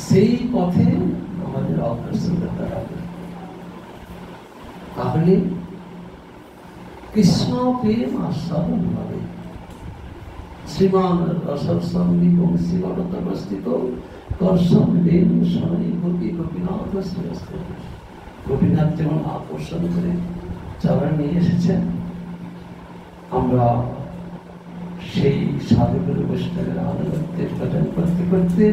সেই পথে আমাদের অগ্রসর হতে হবে। তাহলে কৃষ্ণ প্রেম আস্বাদন হবে। শ্রীমান রসসন্ধি বংশী অবস্থিত কর্ষণ রেণু স্বরী গোপী গোপীনাথ শ্রেষ্ঠ। গোপীনাথ যেমন আকর্ষণ করে চরণ নিয়ে এসেছেন, আমরা সেই সাধুগুরু বৈষ্ণবের আনুগত্যের ভজন করতে করতে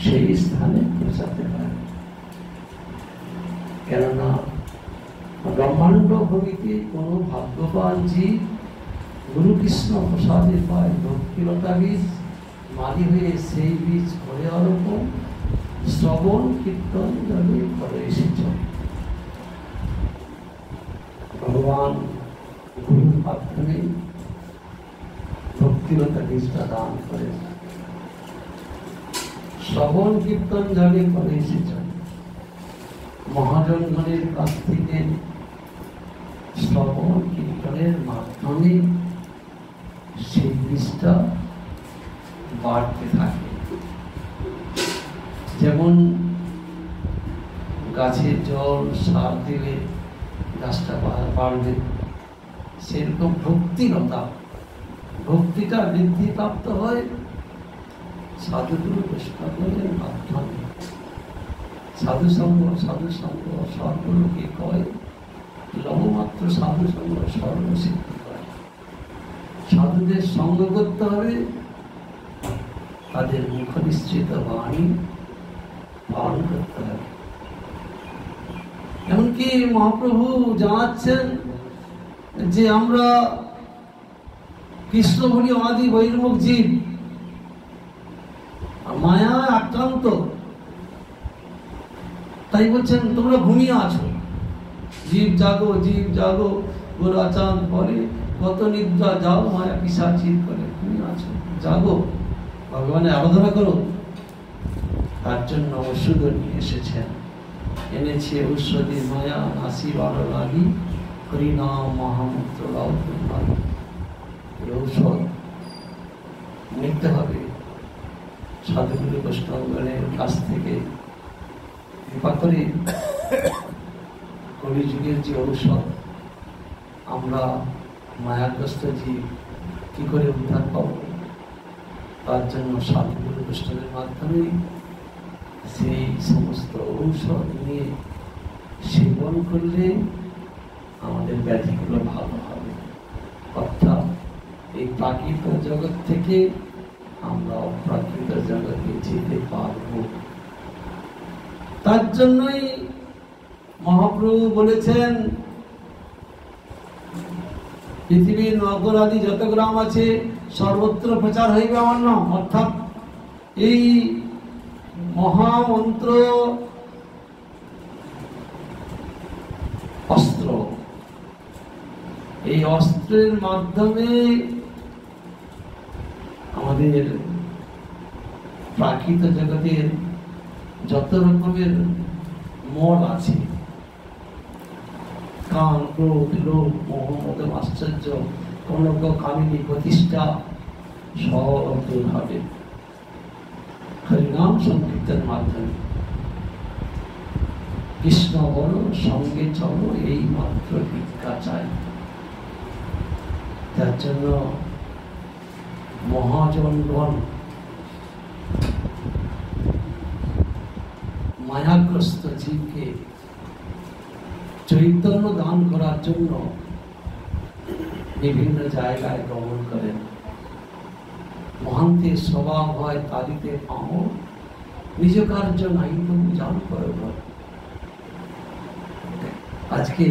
সেই স্থানে পৌঁছাতে পারে। কেননা ব্রহ্মাণ্ড ভূমিতে কোনো ভাগ্যবান জীব গুরু কৃষ্ণ প্রসাদে পায় ভক্তিলতা বীজ, মালি হয়ে সেই বীজ করে আরোপণ, শ্রবণ কীর্তন জলে করে এসেছ। ভগবান গুরুর মাধ্যমে ভক্তিলতা বীজটা দান করে, শ্রবণ কীর্তন জলে করে এসেছ। মহাজনগণের কাছ থেকে শ্রবণ কীর্তনের মাধ্যমে সেই বীজটা বাড়তে থাকে। যেমন গাছে জল সার দিলে গাছটা বাড়বে, সেরকম ভক্তিলতা, ভক্তিটা বৃদ্ধিপ্রাপ্ত হয় সাধুগুরু বৈষ্ণবের মাধ্যমে। সাধুসঙ্গ সর্বলোকে কয়, লবমাত্র সাধুসঙ্গ সর্বসিদ্ধি করে। সাধুদের সঙ্গ করতে হবে, তাদের মুখ নিশ্চিত বাণী পালন করতে হবে। এমনকি মহাপ্রভু জানাচ্ছেন যে আমরা কৃষ্ণ বলি আদি বহির্মুখ জীব, মায়ায় আক্রান্ত। তাই বলছেন তোমরা ঘুমিয়ে আছো, জীব জাগো, জীব জাগো। গোরাচাঁদ বলে কত নিদ্রা যাও মায়া পিশাচির করে, ঘুমিয়ে আছো, জাগো, ভগবানের আরাধনা করো। তার জন্য ওষুধ নিয়ে এসেছেন, এনেছে ঔষধি মায়া নাসিবার লাগি, হরিনাম মহামন্ত্র লাভ। ঔষধ নিতে হবে সাধুগুরু বৈষ্ণবগণের কাছ থেকে কৃপা করে। কলিযুগের যে ঔষধ, আমরা মায়াগ্রস্ত জীব কি করে উদ্ধার পাবো, তার জন্য সাধুগুরু বৈষ্ণবের মাধ্যমে সেই সমস্ত ঔষধ নিয়ে সেবন করলে আমাদের ব্যাধিগুলো ভালো হবে। অর্থাৎ এই প্রাকৃত জগৎ থেকে আমরা অপ্রাকৃত জগতে যেতে পারব। তার জন্যই মহাপ্রভু বলেছেন, পৃথিবীর নগরাদি যত গ্রাম আছে সর্বত্র প্রচার হইবে আমার নাম। অর্থাৎ এই মহামন্ত্র অস্ত্র, এই অস্ত্রের মাধ্যমে আমাদের প্রাকৃত জগতের যত রকমের মল আছে, কাম, ক্রোধ, লোভ, মোহ, মদ, আশ্চর্য, কনক, কামিনী, প্রতিষ্ঠা সব দূর হবে হরিনাম সংকীর্তনের মাধ্যমে। কৃষ্ণ বলো সঙ্গে চলো, এই মাত্র ভিক্ষা চাই। তার জন্য মহাজনগণ মায়াগ্রস্ত জীবকে চৈতন্য দান করার জন্য বিভিন্ন জায়গায় গমন করেন। মহান্তের স্বভাব হয় তারিতে পাও, নিজ কার্য নাই তবু জান করে। আজকে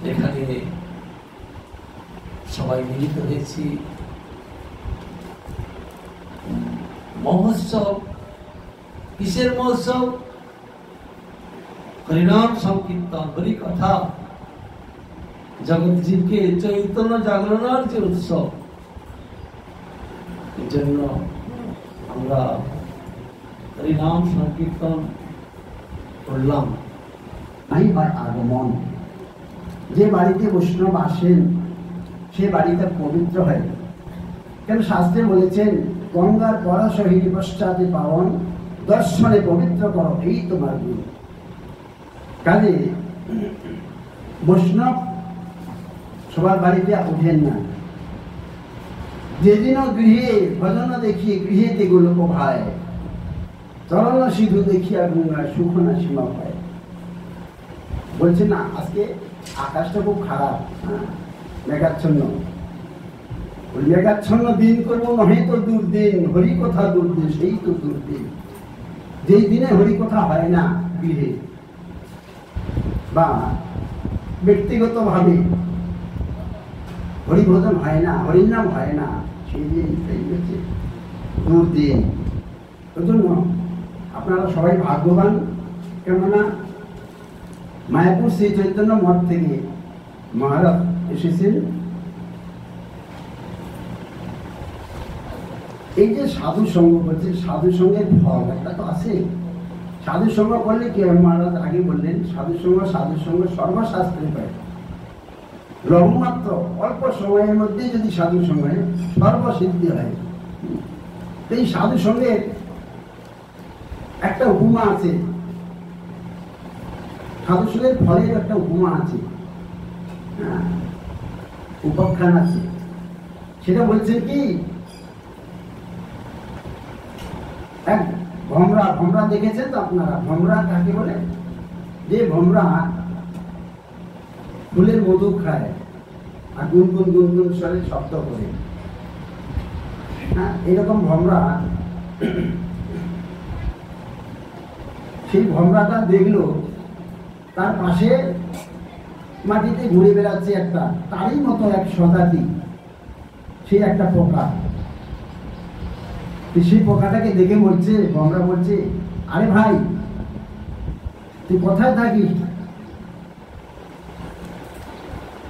এখানে সবাই মিলিত হয়েছি মহোৎসব। কিসের মহোৎসব? হরিনাম সংকীর্তন, হরি কথা, জগৎ জীবকে চৈতন্য জাগরণের যে উৎসব। এর জন্য আমরা হরিনাম সংকীর্তন করলাম। নাই হয় আগমন। যে বাড়িতে বৈষ্ণব আসেন সে বাড়িটা পবিত্র হয়। কেন শাস্ত্রে বলেছেন, গঙ্গার পরা সহিত পশ্চাতে পাবন, দর্শনে পবিত্র করো, এই তোমার গুণ। কাজে বৈষ্ণব সবার বাড়িতে উঠেন না। যেদিন গৃহে ভজন দেখিয়ে গৃহেতে গোলক ভাই, চরণ সিধু দেখিয়া গঙ্গা সুখ না সীমা পায়। বলছে না, আজকে আকাশটা খুব খারাপ, মেঘাচ্ছন্ন। ওই মেঘাচ্ছন্ন দিন করবো, নহে তো দুর্দিন, হরিকথা দুর্দিন, সেই তো দুর্দিন। যেই দিনে হরিকথা হয় না গৃহে বা ব্যক্তিগত ভাবে হরিভজন হয় না, হরিনাম হয় না, সেই দিন হচ্ছে দুর্দিন। ওই জন্য আপনারা সবাই ভাগ্যবান। কেননা মায়াপুর শ্রী চৈতন্য মঠ থেকে মহারাজ এসেছেন। এই যে সাধু সঙ্গ করছে, সাধু সঙ্গের ফল একটা তো আছে। সাধু সঙ্গ করলে কি মহারাজ আগে বললেন, সাধু সঙ্গ সর্বশাস্ত্রে পায়। লঘুমাত্র অল্প সময়ের মধ্যে যদি সাধু সঙ্গে সর্বসিদ্ধি হয়। এই সাধু সঙ্গের একটা উপমা আছে, সাধু সঙ্গের ফলের একটা উপমা আছে, উপাখ্যান আছে। সেটা বলছেন কি, এক ভমরা, ভমরা দেখেছেন তো আপনারা? ভমরা কাকে বলে? যে ভমরা ফুলের মধু খায় আর গুনগুন গুনগুন স্বরে শব্দ করে, হ্যাঁ, এরকম ভমরা। সেই ভমরাটা দেখলো তার পাশে মাটিতে ঘুরে বেড়াচ্ছে একটা তারই মতো এক সদাতি, সে একটা পোকা। সেই পোকাটাকে দেখে বলছে, ভমরা বলছে, আরে ভাই, তুই কোথায় থাকিস?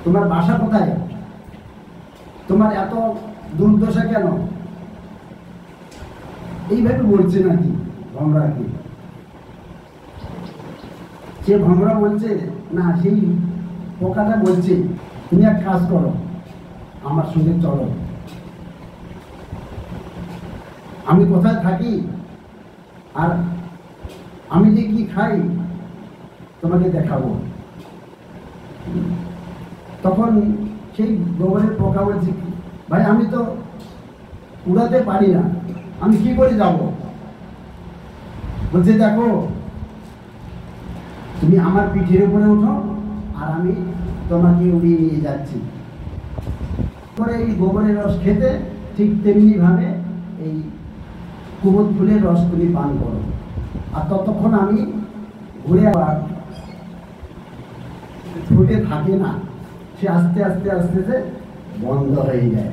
তোমার বাসা কোথায়? তোমার এত দুর্দশা কেন? এইভাবে বলছে নাকি ভমরাকে? সে ভমরা বলছে না, সেই পোকাটা বলছে, তুমি এক কাজ করো, আমার সঙ্গে চলো, আমি কোথায় থাকি আর আমি যে কি খাই তোমাকে দেখাবো। তখন সেই গোবরের পোকা বলছে, ভাই আমি তো উড়াতে পারি না, আমি কি করে যাব? বলছে, দেখো তুমি আমার পিঠের উপরে ওঠো আর আমি তোমাকে উড়িয়ে নিয়ে যাচ্ছি। পরে এই গোবরের রস খেতে ঠিক তেমনি ভাবে এই কুমুদ ফুলের রস তুমি পান করো, আর ততক্ষণ আমি ঘুরে আবার ফুটে থাকে না, সে আস্তে আস্তে আস্তে বন্ধ হয়ে যায়।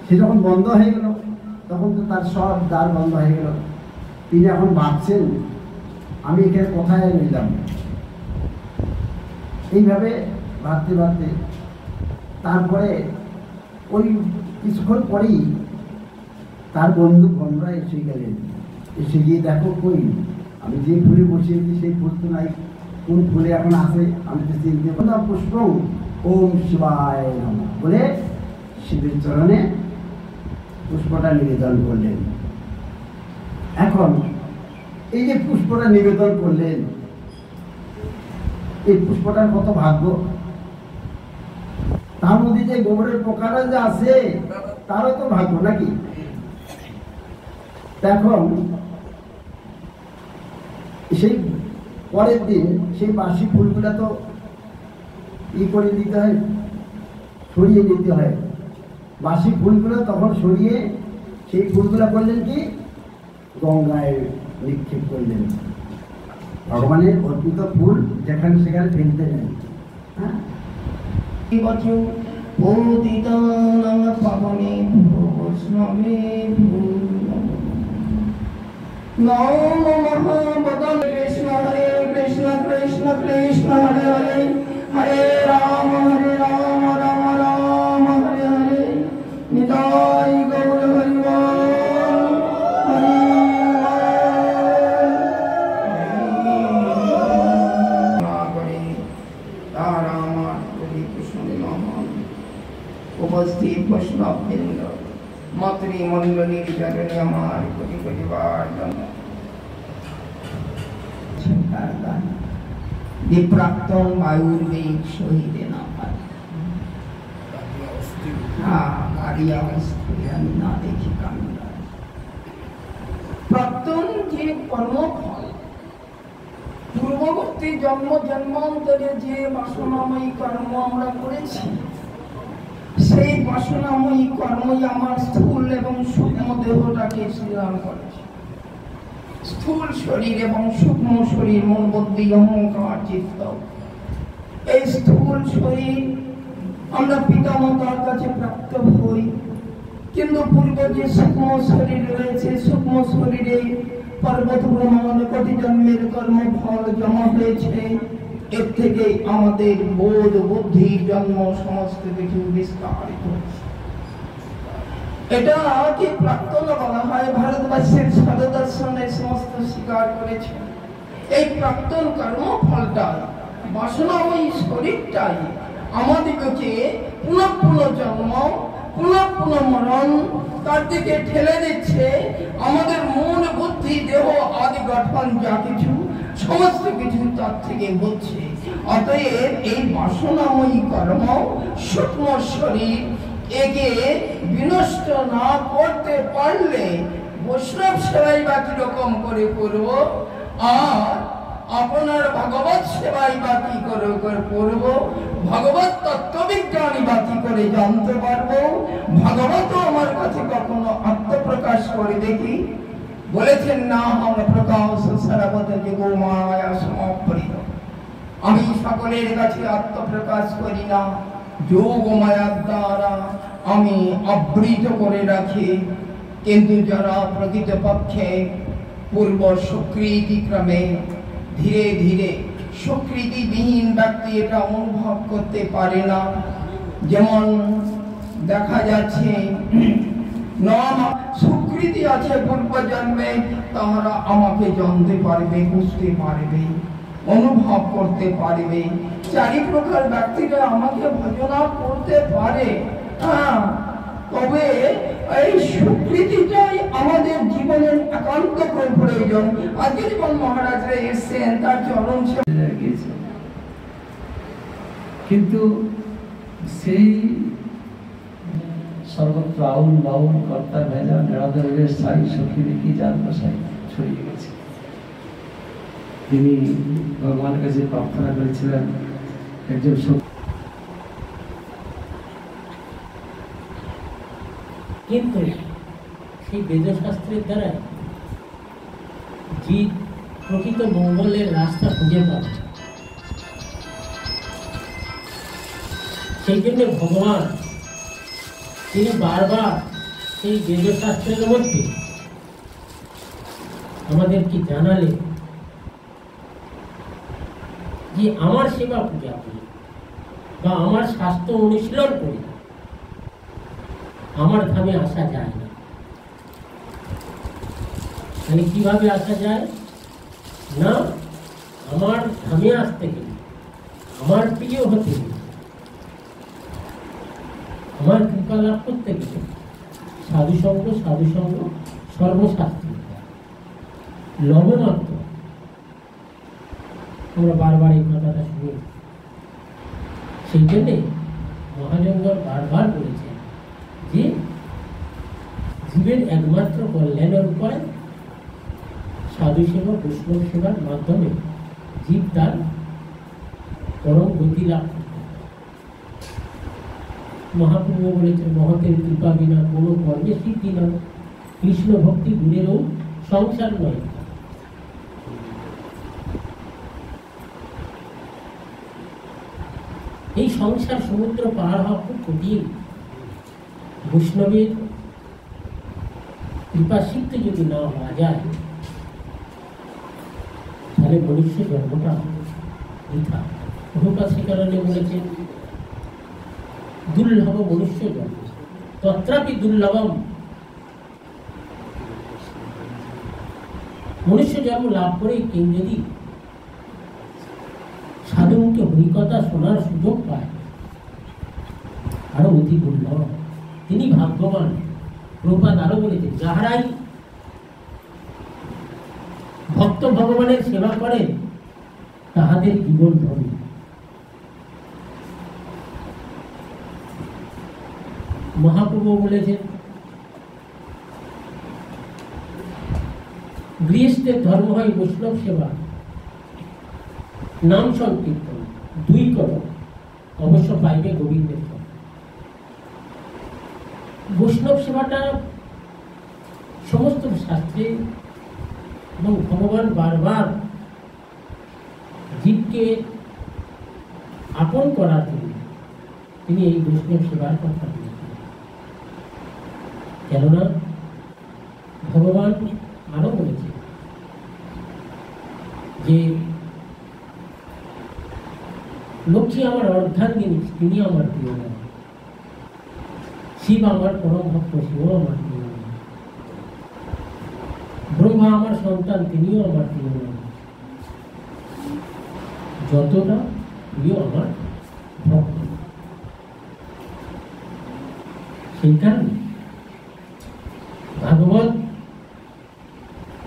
সে যখন বন্ধ হয়ে গেল তখন তো তার সব দ্বার বন্ধ হয়ে গেল। তিনি এখন ভাবছেন, আমি এখানে কোথায় রইলাম? এইভাবে ভাবতে ভাবতে তারপরে ওই কিছুক্ষণ পরেই তার বন্ধু ভমরা এসে গেলেন। এসে গিয়ে, দেখো কই, আমি যে ফুলে বসিয়েছি সেই ফুল তো নাই, কোন ফুলে এখন আছে আমি তো চিনতে পারলাম। পুষ্প ওম শিবায় নমঃ বলে শিবের চরণে পুষ্পটা নিবেদন করলেন। এখন এই যে পুষ্পটা নিবেদন করলেন, এই পুষ্পটার কত ভাগ্য। তার মধ্যে যে গোবরের পোকাটা যে আছে তারও তো ভাগ্য নাকি। এখন সেই পরের দিন সেই বাসি ফুলগুলা তো করে দিতে হয়, সরিয়ে নিতে হয়। বাসি ফুলগুলো তখন সরিয়ে সেই ফুলগুলা করলেন কি গঙ্গায় নিক্ষেপ করলেন। ভগবানের অর্পিত ফুল যেখানে সেখানে ফেলতে নেই। হ্যাঁ, কৃষ্ণ হরে কৃষ্ণ কৃষ্ণ কৃষ্ণ হরে হরে, হরে রাম রাম রাম হরে হরে, নিতাই গৌর হরি বল, হরি উপস্থিত বৈষ্ণববৃন্দ, মাতৃমণ্ডলীর চরণে আমার কোটি কোটি বার প্রাক্তন বায়ুর বেগ সহিতে না পারে, আমি না দেখি কান্না। প্রাক্তন যে কর্মফল, পূর্ববর্তী জন্ম জন্মান্তরে যে বাসনাময়ী কর্ম আমরা করেছি, সেই বাসনাময়ী কর্মই আমার স্থূল এবং সূক্ষ্ম দেহটাকে সৃজন করেছে। স্থূল শরীর এবং সূক্ষ্ম শরীর, মন বুদ্ধি অহংকার চিত্ত, এই স্থূল শরীর আমরা পিতামাতার কাছে প্রাপ্ত হই, কিন্তু পূর্বে যে সূক্ষ্ম শরীর রয়েছে, সূক্ষ্ম শরীরে পর্বত ব্রহ্মাণ্ড কোটি জন্মের কর্মফল জমা হয়েছে। এর থেকে আমাদের বোধ বুদ্ধি জন্ম সমস্ত কিছু বিস্তারিত হচ্ছে। এটা কি প্রাক্তন বলা হয়, ভারতবর্ষের সদদর্শনে সমস্ত স্বীকার করেছে। এই প্রাক্তন কর্মফলটা বাসনাময়ী শরীরটাই আমাদেরকে পুনঃ পুনঃ জন্ম, পুনঃ পুনঃ মরণ তার দিকে ঠেলে দিচ্ছে। আমাদের মন বুদ্ধি দেহ আদি গঠন যা কিছু সমস্ত কিছু তার থেকে হচ্ছে। অতএব এই বাসনাময়ী কর্ম সূক্ষ্ম শরীর একে বিনষ্ট না করতে পারলে বৈষ্ণব সেবাই বা কিরকম করে করব, আর আপনার ভগবত সেবাই বা কি করে করব, ভগবত তত্ত্ববিজ্ঞানী বা কি করে জানতে পারবো, ভগবত আমার কাছে কখনো আত্মপ্রকাশ করে দেখি। বলেছেন না আমরা প্রকাশ সর্বত যোগো মায়া সমাপরিত, আমি সকলের কাছে আত্মপ্রকাশ করি না, যোগ মায়ার দ্বারা আমি আবৃত করে রাখি। কিন্তু যারা প্রকৃতপক্ষে পূর্ব স্বীকৃতি ক্রমে ধীরে ধীরে স্বীকৃতিবিহীন ব্যক্তি এটা অনুভব করতে পারে না। যেমন দেখা যাচ্ছে স্বীকৃতি আছে পূর্ব জন্মে, তাহারা আমাকে জানতে পারবে, বুঝতে পারবে, অনুভব করতে পারবে। চারি প্রকার ব্যক্তিরা আমাকে ভজনা করতে পারে, তবে এই স্বীকৃতিটাই আমাদের জীবনের একান্ত প্রয়োজন। আজকে যেমন মহারাজরা এসছেন তার চরণ গেছে, কিন্তু সেই সর্বত্র আউন বাউন কর্তা ভেজা নেড়াদের সাই সখী দেখি যার বসাই ছড়িয়ে গেছে। তিনি ভগবানের কাছে প্রার্থনা করেছিলেন একজন কিন্তু সেই বেদশাস্ত্রের দ্বারা জীব প্রকৃত মঙ্গলের রাস্তা খুঁজে পাবে। সেই জন্য ভগবান তিনি বারবার সেই বেদশাস্ত্রের মধ্যে আমাদেরকে জানালেন যে আমার সেবা পূজা করি বা আমার স্বাস্থ্য অনুশীলন করি আমার ধামে আসা যায় না। মানে কিভাবে আসা যায় না, আমার ধামে আসতে গেলে, আমার প্রিয় হতে গেলে, আমার কৃপা লাভ করতে গেলে সাধুসঙ্গ সর্বশাস্ত্র। লবমাত্র। আমরা বারবার এই কথাটা শুনি। সেই জন্যে মহাজঙ্গর বারবার বলেছেন যে জীবের একমাত্র কল্যাণের উপায় সাধু সেবা, বৈষ্ণব সেবার মাধ্যমে জীব তার পরম গতি লাভ করতে। মহাপ্রভু বলেছেন, মহতের কৃপা বিনা কোনো কর্মে সিদ্ধি নয়, কৃষ্ণ ভক্তি গুণেরও সংসার নয়। এই সংসার সমুদ্র পার হওয়া খুব কঠিন। বৈষ্ণবের কৃপা সিদ্ধ যদি না হওয়া যায় তাহলে মনুষ্য জন্মটা বৃথা। প্রভুপাদ সে কারণে বলেছেন, দুর্লভ মনুষ্য জন্ম তত্রাপি দুর্লভম। মনুষ্য জন্ম লাভ করে কেউ যদি সাধুমুখে হরিকথা শোনার সুযোগ পায়, আরো অতি দুর্লভ, তিনি ভাগ্যবান। প্রভুপাদ আরো বলেছেন, যাহারাই ভক্ত ভগবানের সেবা করেন তাহাদের জীবন ধন্য। মহাপ্রভু বলেছেন, গৃহস্থের ধর্ম হয় বৈষ্ণব সেবা, নাম সংকীর্তন, দুই করো অবশ্য পাইবে গোবিন্দের ফল। বৈষ্ণব সেবাটা সমস্ত শাস্ত্রে এবং ভগবান বারবার জীবকে আপন করার জন্য তিনি এই বৈষ্ণব সেবার কথা বলেছেন। কেননা ভগবান আরো বলেছেন যে লক্ষ্মী আমার অর্ধাঙ্গিনী, তিনি আমার প্রিয় নাম, শিব আমার পরম ভক্ত, শিব আমার প্রিয় নাম, ব্রহ্মা আমার সন্তান, তিনিও আমার প্রিয় নাম, যতটা প্রিয় আমার ভক্ত। সেই কারণে ভাগবত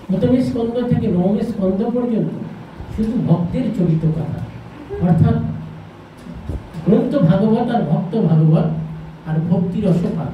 প্রথম স্কন্ধ থেকে নবম স্কন্ধ পর্যন্ত শুধু ভক্তের চরিত কথা, অর্থাৎ গ্রন্থ ভাগবত আর ভক্ত ভাগবত আর ভক্তি রস পাঠ।